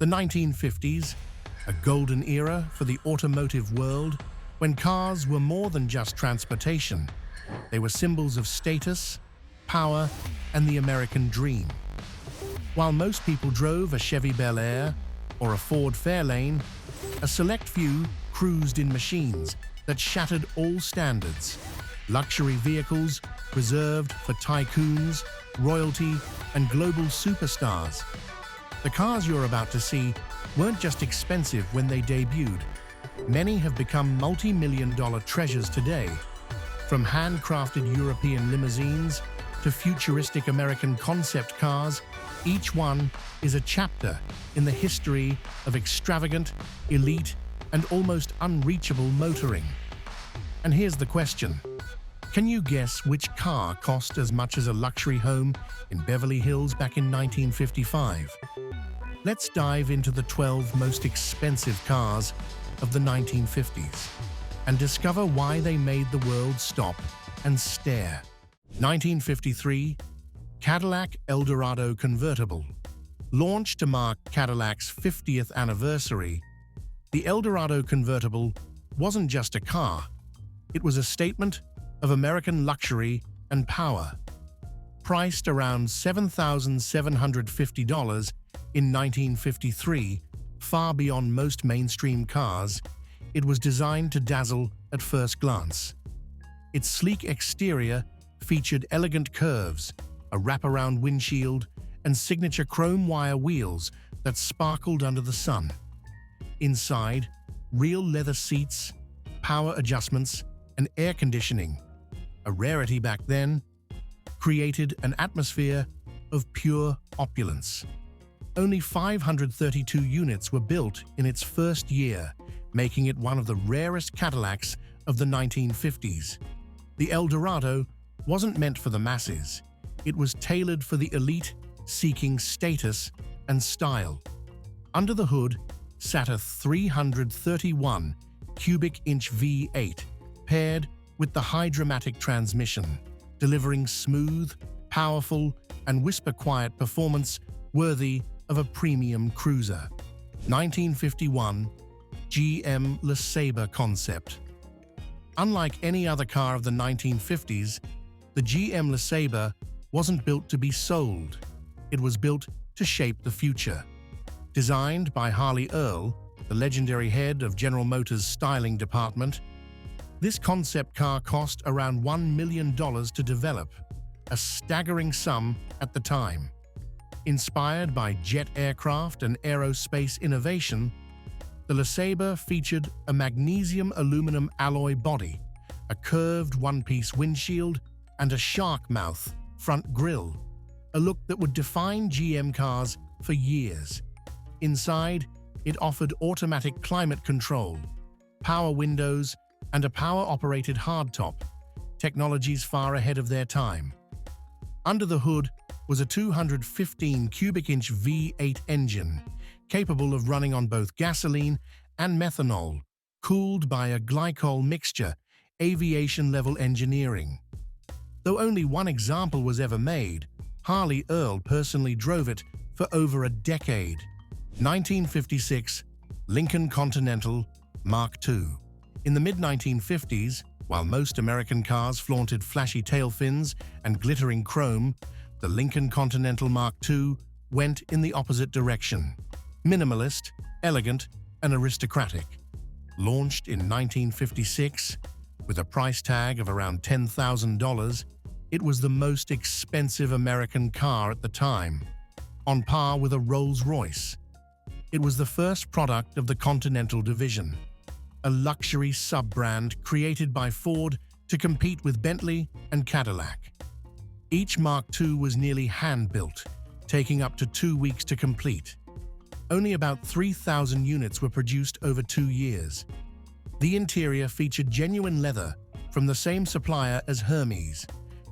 The 1950s, a golden era for the automotive world, when cars were more than just transportation. They were symbols of status, power, and the American dream. While most people drove a Chevy Bel Air or a Ford Fairlane, a select few cruised in machines that shattered all standards. Luxury vehicles reserved for tycoons, royalty, and global superstars. The cars you're about to see weren't just expensive when they debuted. Many have become multi-million-dollar treasures today. From handcrafted European limousines to futuristic American concept cars, each one is a chapter in the history of extravagant, elite, and almost unreachable motoring. And here's the question. Can you guess which car cost as much as a luxury home in Beverly Hills back in 1955? Let's dive into the 12 most expensive cars of the 1950s and discover why they made the world stop and stare. 1953, Cadillac Eldorado Convertible. Launched to mark Cadillac's 50th anniversary, the Eldorado Convertible wasn't just a car. It was a statement of American luxury and power. Priced around $7,750 in 1953, far beyond most mainstream cars, it was designed to dazzle at first glance. Its sleek exterior featured elegant curves, a wraparound windshield, and signature chrome wire wheels that sparkled under the sun. Inside, real leather seats, power adjustments, and air conditioning, a rarity back then, created an atmosphere of pure opulence. Only 532 units were built in its first year, making it one of the rarest Cadillacs of the 1950s. The Eldorado wasn't meant for the masses. It was tailored for the elite seeking status and style. Under the hood sat a 331 cubic inch V8, paired with the high-dramatic transmission, delivering smooth, powerful, and whisper-quiet performance worthy of a premium cruiser. 1951 GM LeSabre concept. Unlike any other car of the 1950s, the GM LeSabre wasn't built to be sold. It was built to shape the future. Designed by Harley Earl, the legendary head of General Motors' styling department, this concept car cost around $1 million to develop, a staggering sum at the time. Inspired by jet aircraft and aerospace innovation, the LeSabre featured a magnesium-aluminum alloy body, a curved one-piece windshield, and a shark mouth front grille, a look that would define GM cars for years. Inside, it offered automatic climate control, power windows, and a power-operated hardtop, technologies far ahead of their time. Under the hood was a 215 cubic inch V8 engine, capable of running on both gasoline and methanol, cooled by a glycol mixture, aviation-level engineering. Though only one example was ever made, Harley Earl personally drove it for over a decade. 1956 Lincoln Continental Mark II. In the mid-1950s, while most American cars flaunted flashy tail fins and glittering chrome, the Lincoln Continental Mark II went in the opposite direction. Minimalist, elegant, and aristocratic. Launched in 1956, with a price tag of around $10,000, it was the most expensive American car at the time, on par with a Rolls-Royce. It was the first product of the Continental division, a luxury sub-brand created by Ford to compete with Bentley and Cadillac. Each Mark II was nearly hand-built, taking up to 2 weeks to complete. Only about 3,000 units were produced over 2 years. The interior featured genuine leather from the same supplier as Hermes,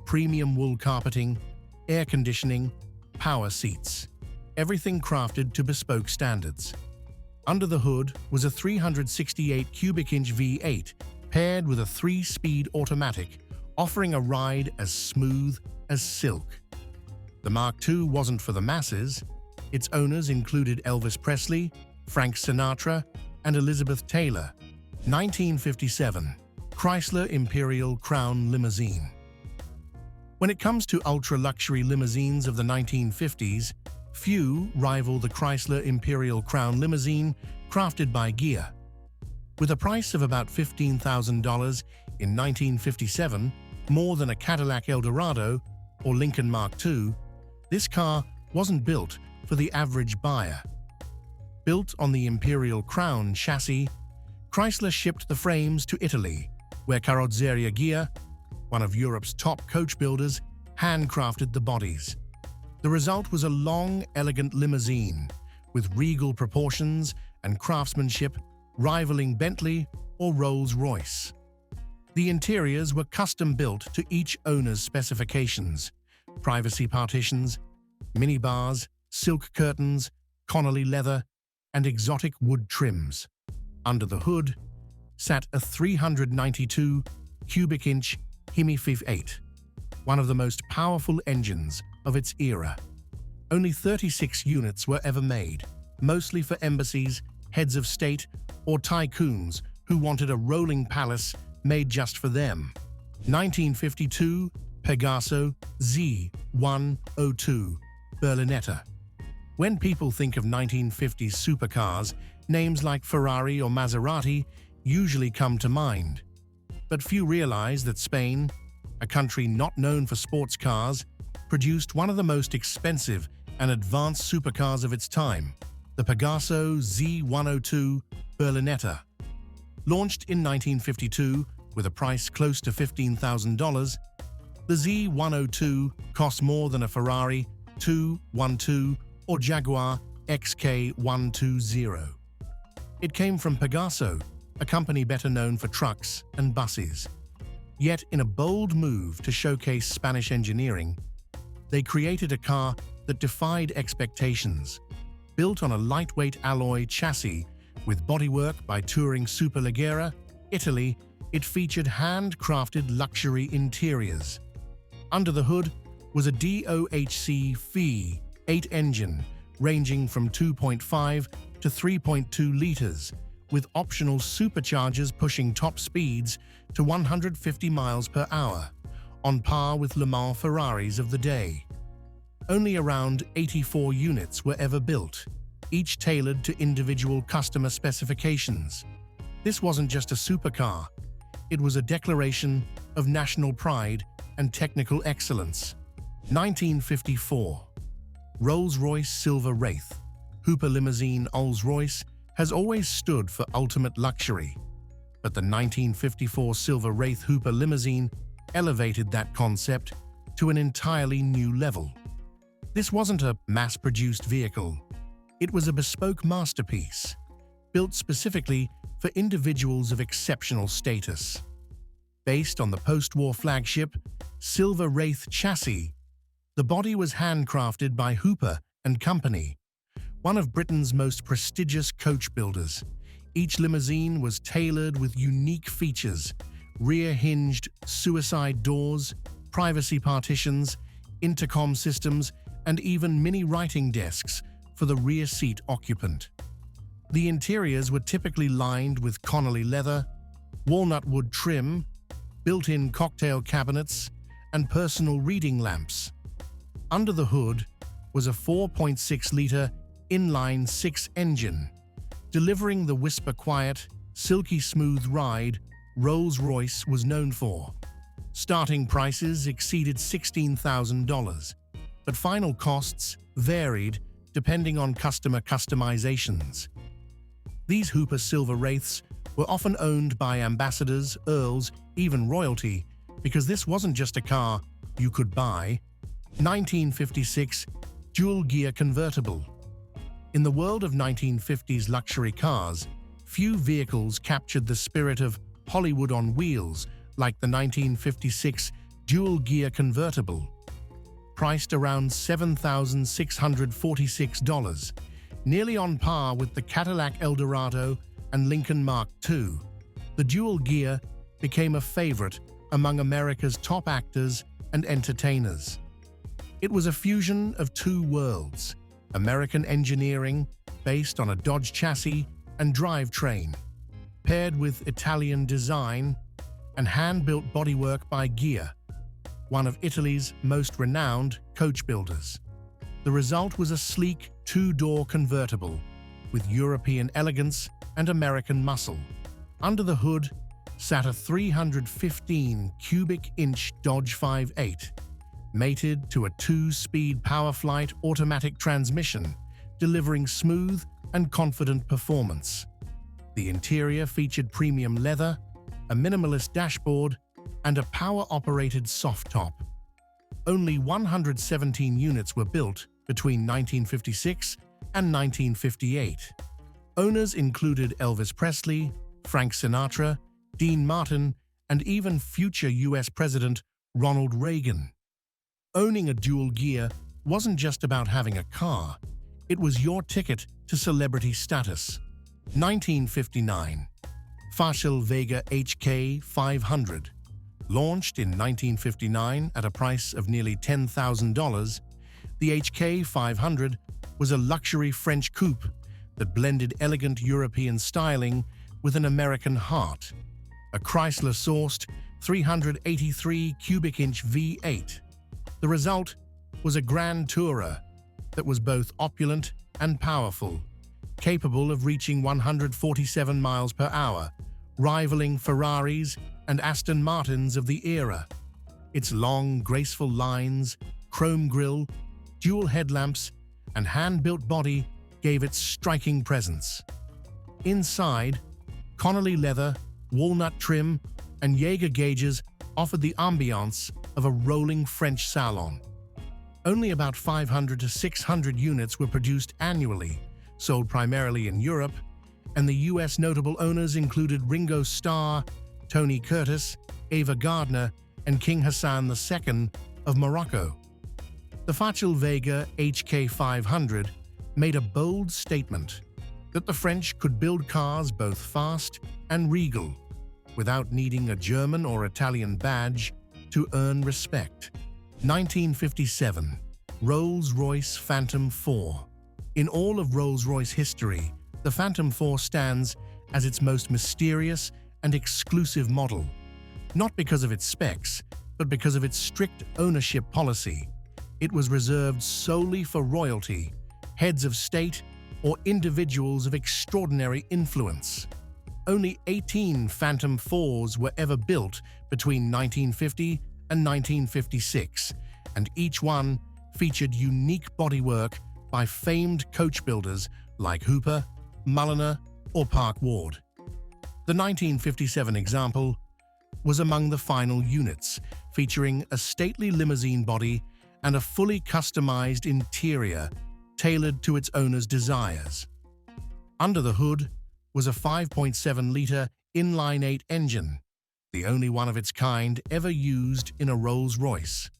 premium wool carpeting, air conditioning, power seats, everything crafted to bespoke standards. Under the hood was a 368 cubic inch V8 paired with a 3-speed automatic, offering a ride as smooth as silk. The Mark II wasn't for the masses. Its owners included Elvis Presley, Frank Sinatra, and Elizabeth Taylor. 1957. Chrysler Imperial Crown Limousine. When it comes to ultra-luxury limousines of the 1950s, few rival the Chrysler Imperial Crown Limousine crafted by Ghia. With a price of about $15,000 in 1957, more than a Cadillac Eldorado or Lincoln Mark II, this car wasn't built for the average buyer. Built on the Imperial Crown chassis, Chrysler shipped the frames to Italy, where Carrozzeria Ghia, one of Europe's top coach builders, handcrafted the bodies. The result was a long, elegant limousine with regal proportions and craftsmanship rivaling Bentley or Rolls-Royce. The interiors were custom-built to each owner's specifications: privacy partitions, minibars, silk curtains, Connolly leather, and exotic wood trims. Under the hood sat a 392 cubic inch Hemi V8, one of the most powerful engines of its era. Only 36 units were ever made, mostly for embassies, heads of state, or tycoons who wanted a rolling palace made just for them. 1952 Pegaso Z102 Berlinetta. When people think of 1950s supercars, names like Ferrari or Maserati usually come to mind. But few realize that Spain, a country not known for sports cars, produced one of the most expensive and advanced supercars of its time, the Pegaso Z102 Berlinetta. Launched in 1952 with a price close to $15,000, the Z102 cost more than a Ferrari 212 or Jaguar XK120. It came from Pegaso, a company better known for trucks and buses. Yet, in a bold move to showcase Spanish engineering, they created a car that defied expectations. Built on a lightweight alloy chassis with bodywork by Touring Superleggera, Italy, it featured handcrafted luxury interiors. Under the hood was a DOHC V8 engine ranging from 2.5 to 3.2 liters, with optional superchargers pushing top speeds to 150 miles per hour, on par with Le Mans Ferraris of the day. Only around 84 units were ever built, each tailored to individual customer specifications. This wasn't just a supercar, it was a declaration of national pride and technical excellence. 1954. Rolls-Royce Silver Wraith. Hooper limousine Rolls-Royce has always stood for ultimate luxury, but the 1954 Silver Wraith Hooper limousine elevated that concept to an entirely new level. This wasn't a mass-produced vehicle. It was a bespoke masterpiece, built specifically for individuals of exceptional status. Based on the post-war flagship Silver Wraith chassis, the body was handcrafted by Hooper and Company, one of Britain's most prestigious coach builders. Each limousine was tailored with unique features: rear-hinged suicide doors, privacy partitions, intercom systems, and even mini writing desks for the rear seat occupant. The interiors were typically lined with Connolly leather, walnut wood trim, built-in cocktail cabinets, and personal reading lamps. Under the hood was a 4.6-liter inline-six engine, delivering the whisper-quiet, silky smooth ride Rolls-Royce was known for. Starting prices exceeded $16,000, but final costs varied depending on customer customizations. These Hooper Silver Wraiths were often owned by ambassadors, earls, even royalty, because this wasn't just a car you could buy. 1956 Dual-Ghia Convertible. In the world of 1950s luxury cars, few vehicles captured the spirit of Hollywood on wheels like the 1956 Dual-Ghia Convertible. Priced around $7,646, nearly on par with the Cadillac Eldorado and Lincoln Mark II, the Dual-Ghia became a favorite among America's top actors and entertainers. It was a fusion of two worlds, American engineering based on a Dodge chassis and drivetrain, paired with Italian design and hand-built bodywork by Ghia, one of Italy's most renowned coach builders. The result was a sleek two-door convertible with European elegance and American muscle. Under the hood sat a 315 cubic inch Dodge 5.8, mated to a 2-speed PowerFlight automatic transmission, delivering smooth and confident performance. The interior featured premium leather, a minimalist dashboard, and a power-operated soft top. Only 117 units were built between 1956 and 1958. Owners included Elvis Presley, Frank Sinatra, Dean Martin, and even future U.S. President Ronald Reagan. Owning a Dual-Ghia wasn't just about having a car, it was your ticket to celebrity status. 1959. Facel Vega HK 500. Launched in 1959 at a price of nearly $10,000, the HK 500 was a luxury French coupe that blended elegant European styling with an American heart. A Chrysler-sourced 383 cubic inch V8. The result was a Grand Tourer that was both opulent and powerful, capable of reaching 147 miles per hour, rivaling Ferraris and Aston Martins of the era. Its long, graceful lines, chrome grille, dual headlamps, and hand-built body gave it striking presence. Inside, Connolly leather, walnut trim, and Jaeger gauges offered the ambiance of a rolling French salon. Only about 500 to 600 units were produced annually, sold primarily in Europe, and the U.S. notable owners included Ringo Starr, Tony Curtis, Ava Gardner, and King Hassan II of Morocco. The Facel Vega HK 500 made a bold statement that the French could build cars both fast and regal, without needing a German or Italian badge to earn respect. 1957. Rolls-Royce Phantom IV. In all of Rolls-Royce history, the Phantom IV stands as its most mysterious and exclusive model, not because of its specs, but because of its strict ownership policy. It was reserved solely for royalty, heads of state, or individuals of extraordinary influence. Only 18 Phantom IVs were ever built between 1950 and 1956, and each one featured unique bodywork by famed coach builders like Hooper, Mulliner, or Park Ward. The 1957 example was among the final units, featuring a stately limousine body and a fully customized interior tailored to its owner's desires. Under the hood was a 5.7-liter inline-8 engine, the only one of its kind ever used in a Rolls-Royce,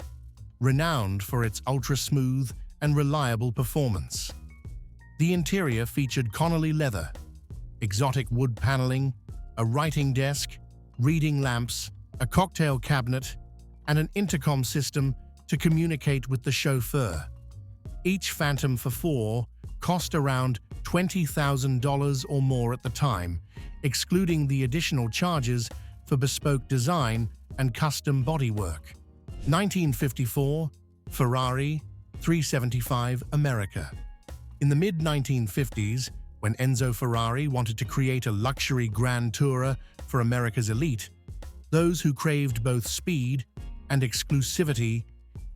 renowned for its ultra-smooth and reliable performance. The interior featured Connolly leather, exotic wood paneling, a writing desk, reading lamps, a cocktail cabinet, and an intercom system to communicate with the chauffeur. Each Phantom IV cost around $20,000 or more at the time, excluding the additional charges for bespoke design and custom bodywork. 1954. Ferrari 375 America. In the mid-1950s, when Enzo Ferrari wanted to create a luxury Grand Tourer for America's elite, those who craved both speed and exclusivity,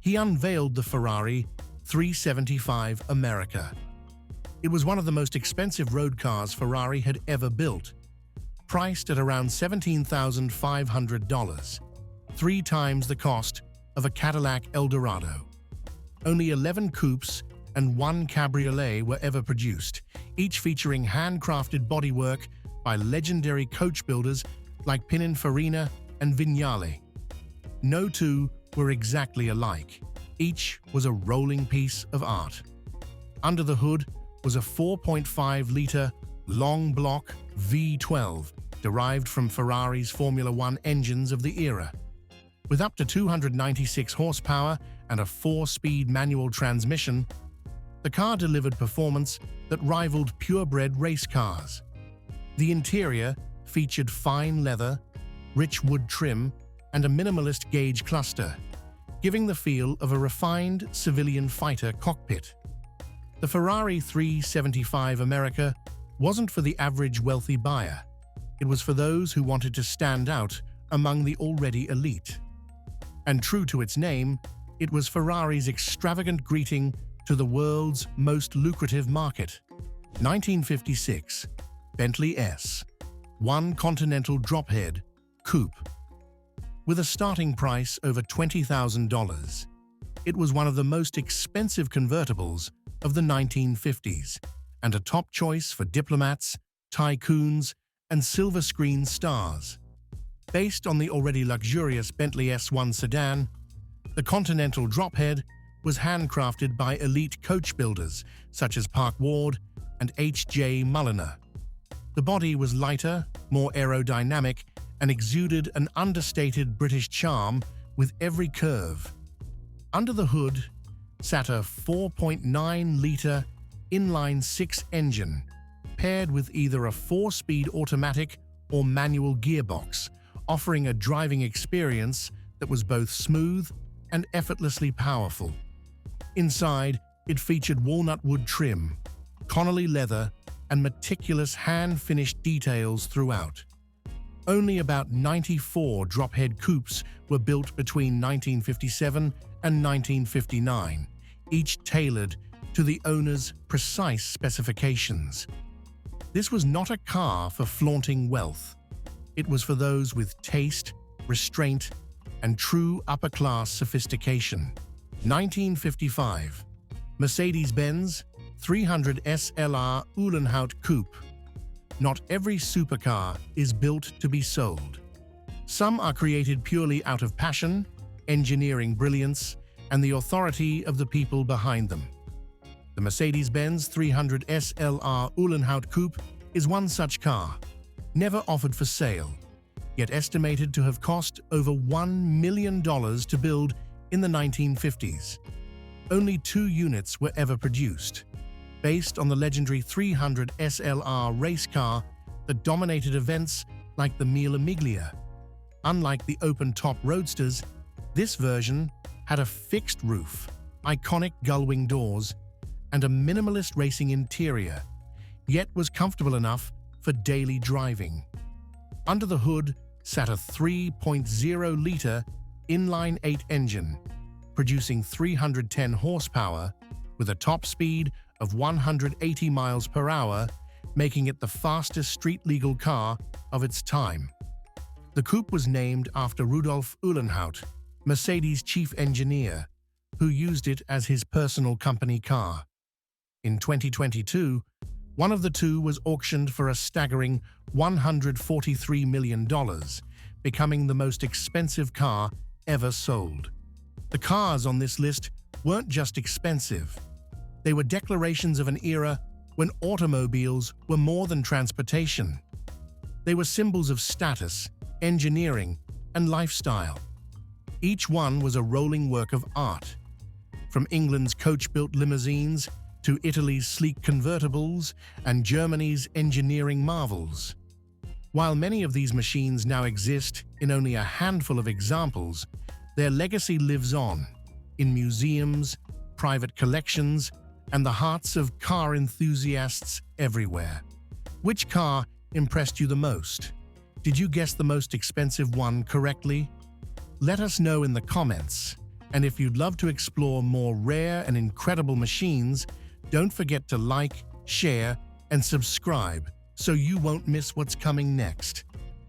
he unveiled the Ferrari 375 America. It was one of the most expensive road cars Ferrari had ever built, priced at around $17,500, 3 times the cost of a Cadillac Eldorado. Only 11 coupes and 1 cabriolet were ever produced, each featuring handcrafted bodywork by legendary coach builders like Pininfarina and Vignale. No two were exactly alike. Each was a rolling piece of art. Under the hood was a 4.5-liter long block V12, derived from Ferrari's Formula One engines of the era. With up to 296 horsepower and a 4-speed manual transmission, The car delivered performance that rivaled purebred race cars. The interior featured fine leather, rich wood trim, and a minimalist gauge cluster, giving the feel of a refined civilian fighter cockpit. The Ferrari 375 America wasn't for the average wealthy buyer. It was for those who wanted to stand out among the already elite. And true to its name, it was Ferrari's extravagant greeting to the world's most lucrative market. 1956, Bentley S1 Continental Drophead Coupe. With a starting price over $20,000, it was one of the most expensive convertibles of the 1950s and a top choice for diplomats, tycoons, and silver screen stars. Based on the already luxurious Bentley S1 sedan, the Continental Drophead was handcrafted by elite coach builders such as Park Ward and H.J. Mulliner. The body was lighter, more aerodynamic, and exuded an understated British charm with every curve. Under the hood sat a 4.9-liter inline-six engine, paired with either a 4-speed automatic or manual gearbox, offering a driving experience that was both smooth and effortlessly powerful. Inside, it featured walnut wood trim, Connolly leather, and meticulous hand-finished details throughout. Only about 94 drophead coupes were built between 1957 and 1959, each tailored to the owner's precise specifications. This was not a car for flaunting wealth. It was for those with taste, restraint, and true upper-class sophistication. 1955, Mercedes-Benz 300 SLR Uhlenhaut Coupe. Not every supercar is built to be sold. Some are created purely out of passion, engineering brilliance, and the authority of the people behind them. The Mercedes-Benz 300 SLR Uhlenhaut Coupe is one such car, never offered for sale, yet estimated to have cost over $1 million to build in the 1950s. Only 2 units were ever produced. Based on the legendary 300 SLR race car that dominated events like the Mille Miglia. Unlike the open-top roadsters, this version had a fixed roof, iconic gull-wing doors, and a minimalist racing interior, yet was comfortable enough for daily driving. Under the hood sat a 3.0-liter inline-8 engine, producing 310 horsepower with a top speed of 180 miles per hour, making it the fastest street-legal car of its time. The coupe was named after Rudolf Uhlenhaut, Mercedes' chief engineer, who used it as his personal company car. In 2022, one of the two was auctioned for a staggering $143 million, becoming the most expensive car ever sold. The cars on this list weren't just expensive. They were declarations of an era when automobiles were more than transportation. They were symbols of status, engineering, and lifestyle. Each one was a rolling work of art. From England's coach-built limousines to Italy's sleek convertibles and Germany's engineering marvels. While many of these machines now exist in only a handful of examples, their legacy lives on in museums, private collections, and the hearts of car enthusiasts everywhere. Which car impressed you the most? Did you guess the most expensive one correctly? Let us know in the comments. And if you'd love to explore more rare and incredible machines, don't forget to like, share, and subscribe so you won't miss what's coming next.